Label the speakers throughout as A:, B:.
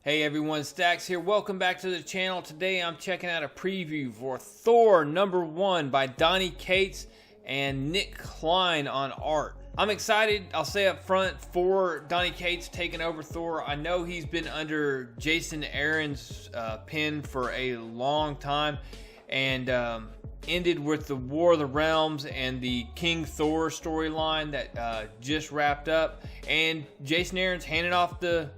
A: Hey everyone, Stacks here. Welcome back to the channel. Today I'm checking out a preview for Thor #1 by Donny Cates and Nic Klein on art. I'm excited, I'll say up front, for Donny Cates taking over Thor. I know he's been under Jason Aaron's pen for a long time and ended with the War of the Realms and the King Thor storyline that just wrapped up. And Jason Aaron's handing off the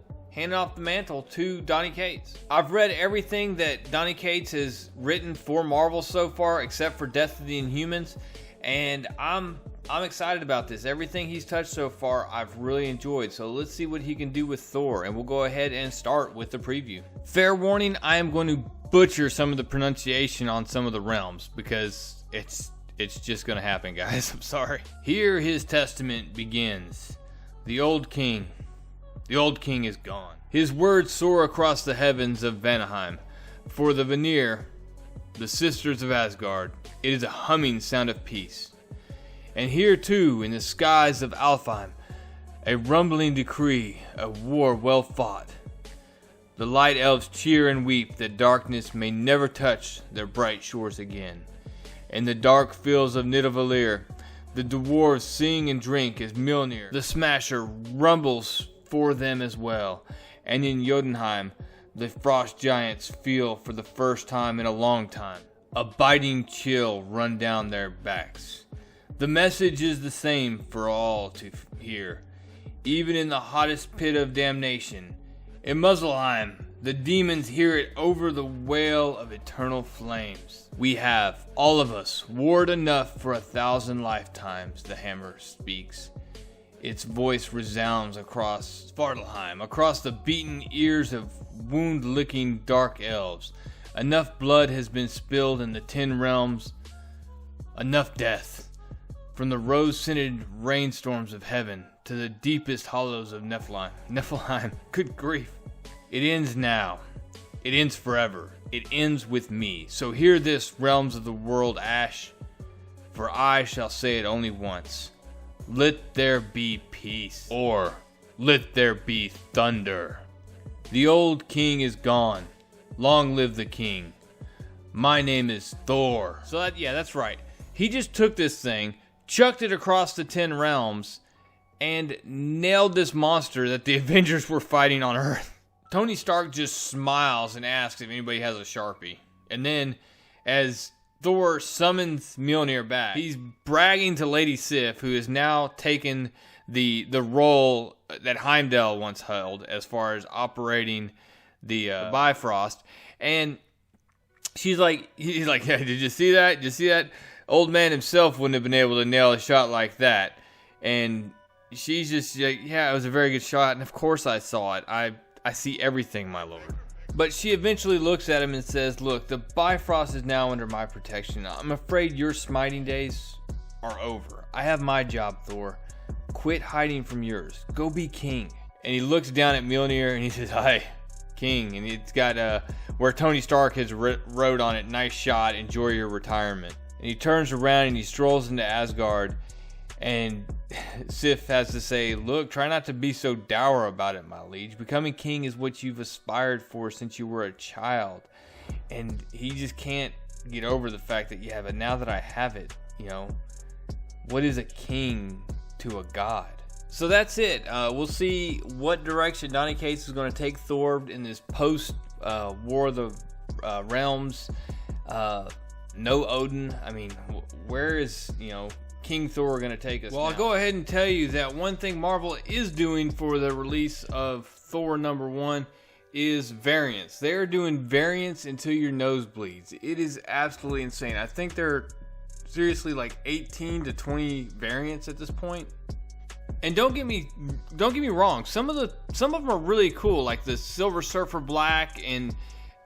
A: mantle to Donny Cates. I've read everything that Donny Cates has written for Marvel so far, except for Death of the Inhumans, and I'm excited about this. Everything he's touched so far, I've really enjoyed. So let's see what he can do with Thor, and we'll go ahead and start with the preview. Fair warning, I am going to butcher some of the pronunciation on some of the realms because it's just going to happen, guys. I'm sorry. Here his testament begins. The old king is gone. His words soar across the heavens of Vanaheim. For the Vanir, the sisters of Asgard, it is a humming sound of peace. And here too, in the skies of Alfheim, a rumbling decree of war well fought. The light elves cheer and weep that darkness may never touch their bright shores again. In the dark fields of Nidavellir, the dwarves sing and drink as Mjolnir, the Smasher, rumbles for them as well. And in Jotunheim, the frost giants feel for the first time in a long time a biting chill run down their backs. The message is the same for all to hear, even in the hottest pit of damnation. In Muspelheim, the demons hear it over the wail of eternal flames. We have, all of us, warred enough for 1,000 lifetimes, the hammer speaks. Its voice resounds across Svartalheim, across the beaten ears of wound-licking dark elves. Enough blood has been spilled in the 10 realms, enough death. From the rose-scented rainstorms of heaven to the deepest hollows of Niflheim. Good grief. It ends now. It ends forever. It ends with me. So hear this, realms of the world ash, for I shall say it only once. Let there be peace, or let there be thunder. The old king is gone. Long live the king. My name is Thor. So that's right. He just took this thing, chucked it across the 10 realms, and nailed this monster that the Avengers were fighting on Earth. Tony Stark just smiles and asks if anybody has a Sharpie. And then, as Thor summons Mjolnir back, he's bragging to Lady Sif, who has now taken the role that Heimdall once held as far as operating the Bifrost. And he's like, yeah, did you see that? Did you see that? Old man himself wouldn't have been able to nail a shot like that. And she's just like, yeah, it was a very good shot. And of course I saw it. I see everything, my lord. But she eventually looks at him and says, look, the Bifrost is now under my protection. I'm afraid your smiting days are over. I have my job, Thor. Quit hiding from yours. Go be king. And he looks down at Mjolnir and he says, hi, king. And it's got where Tony Stark has wrote on it, nice shot, enjoy your retirement. And he turns around and he strolls into Asgard. And Sif has to say, look, try not to be so dour about it, my liege. Becoming king is what you've aspired for since you were a child. And he just can't get over the fact that, yeah, but now that I have it, what is a king to a god? So that's it. We'll see what direction Donny Cates is going to take Thor in this post-War of the Realms. No Odin. I mean, where is, King Thor going to take us? Well, now, I'll go ahead and tell you that one thing Marvel is doing for the release of Thor #1 is variants. They're doing variants until your nose bleeds. It is absolutely insane. I think there are seriously like 18 to 20 variants at this point. And don't get me wrong. Some of them are really cool, like the Silver Surfer Black and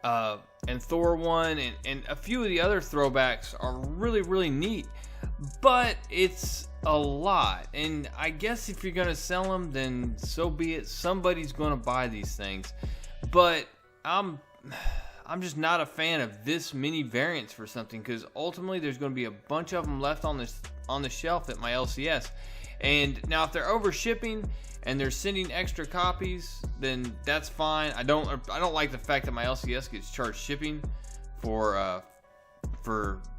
A: Thor 1 and a few of the other throwbacks are really, really neat. But it's a lot, and I guess if you're gonna sell them, then so be it. Somebody's gonna buy these things, but I'm just not a fan of this many variants for something, because ultimately there's gonna be a bunch of them left on the shelf at my LCS. And now if they're over shipping and they're sending extra copies, then that's fine. I don't like the fact that my LCS gets charged shipping for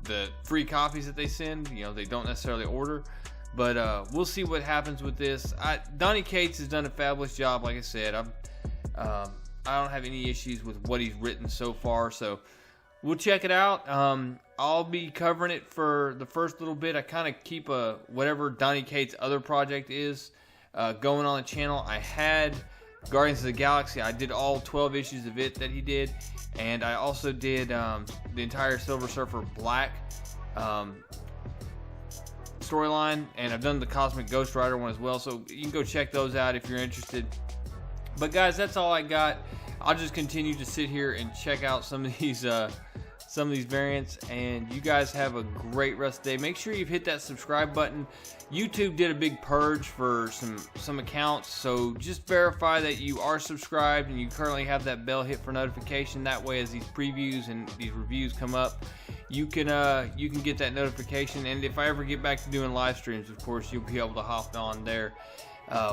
A: the free copies that they send. You know, they don't necessarily order. But we'll see what happens with this. Donny Cates has done a fabulous job. Like I said, I don't have any issues with what he's written so far. So we'll check it out. I'll be covering it for the first little bit. I kind of keep whatever Donny Cates' other project is going on the channel. I had Guardians of the Galaxy. I did all 12 issues of it that he did. And I also did the entire Silver Surfer Black storyline, and I've done the Cosmic Ghost Rider one as well, so you can go check those out if you're interested. But guys, that's all I got. I'll just continue to sit here and check out some of these variants, and you guys have a great rest of the day. Make sure you've hit that subscribe button. YouTube did a big purge for some accounts, so just verify that you are subscribed and you currently have that bell hit for notification. That way, as these previews and these reviews come up, you can get that notification. And if I ever get back to doing live streams, of course, you'll be able to hop on there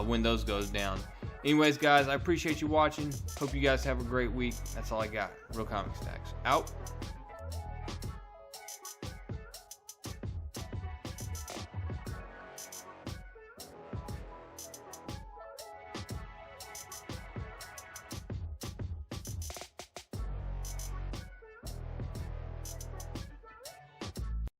A: when those goes down. Anyways, guys, I appreciate you watching. Hope you guys have a great week. That's all I got. Real Comic Stacks out.